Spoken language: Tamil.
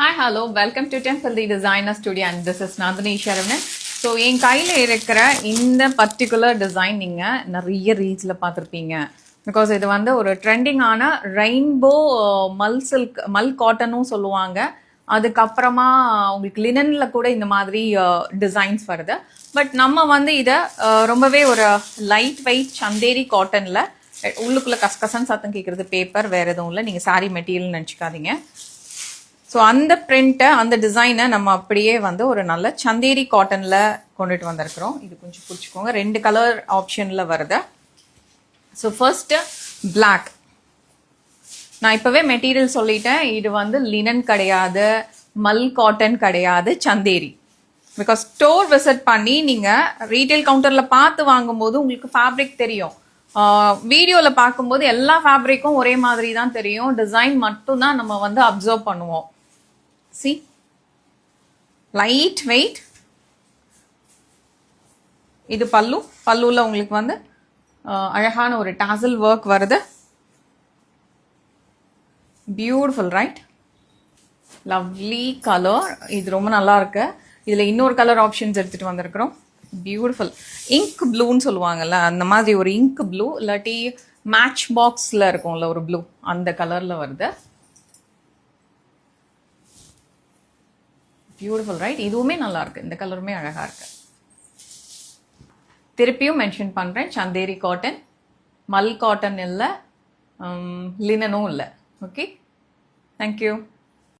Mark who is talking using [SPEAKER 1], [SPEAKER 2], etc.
[SPEAKER 1] Hi, hello, welcome to Temple the Designer Studio and this is Nandini Sharavanan. So என் கையில் இருக்கிற இந்த பர்டிகுலர் டிசைன் நீங்கள் நிறைய ரீல்ஸில் பார்த்துருப்பீங்க. பிகாஸ் இது வந்து ஒரு ட்ரெண்டிங்கான ரெயின்போ மல் காட்டனும் சொல்லுவாங்க. அதுக்கப்புறமா உங்களுக்கு லினனில் கூட இந்த மாதிரி டிசைன்ஸ் வருது. பட் நம்ம வந்து இதை ரொம்பவே ஒரு லைட் வெயிட் சந்தேரி காட்டனில் உள்ளுக்குள்ளே கசகசன்னு சத்தம் கேட்குறது பேப்பர் வேறு எதுவும் இல்லை, நீங்கள் சாரீ மெட்டீரியல் நினச்சிக்காதீங்க. ஸோ அந்த பிரிண்ட்டை அந்த டிசைனை நம்ம அப்படியே வந்து ஒரு நல்ல சந்தேரி காட்டனில் கொண்டுட்டு வந்திருக்கிறோம். இது கொஞ்சம் பிடிச்சிக்கோங்க, 2 கலர் ஆப்ஷனில் வருது. So first block. நான் இப்போவே மெட்டீரியல் சொல்லிட்டேன், இது வந்து லினன் கிடையாது, மல் காட்டன் கிடையாது, சந்தேரி. பிகாஸ் ஸ்டோர் விசிட் பண்ணி நீங்கள் ரீட்டைல் கவுண்டரில் பார்த்து வாங்கும்போது உங்களுக்கு ஃபேப்ரிக் தெரியும். வீடியோவில் பார்க்கும்போது எல்லா ஃபேப்ரிக்கும் ஒரே மாதிரி தான் தெரியும், டிசைன் மட்டும் தான் நம்ம வந்து அப்சர்வ் பண்ணுவோம். See, light weight. இது பல்லுல உங்களுக்கு வந்து அழகான ஒரு டாசல் ஒர்க் வருது. Beautiful, right? லவ்லி கலர், இது ரொம்ப நல்லா இருக்கு. இதுல இன்னொரு கலர் ஆப்ஷன்ஸ் எடுத்துட்டு வந்திருக்கிறோம். பியூட்டிஃபுல் இங்க் ப்ளூன்னு சொல்லுவாங்கல்ல, அந்த மாதிரி ஒரு இங்க் ப்ளூ, இல்லாட்டி மேட்ச் பாக்ஸ்ல இருக்கும்ல ஒரு ப்ளூ, அந்த கலர்ல வருது. Beautiful, right? இதுவுமே நல்லா இருக்கு, இந்த கலருமே அழகா இருக்கு. திருப்பியும் மென்ஷன் பண்றேன், சந்தேரி காட்டன், மல் காட்டன் இல்லை, லினனும் இல்லை. Okay, thank you.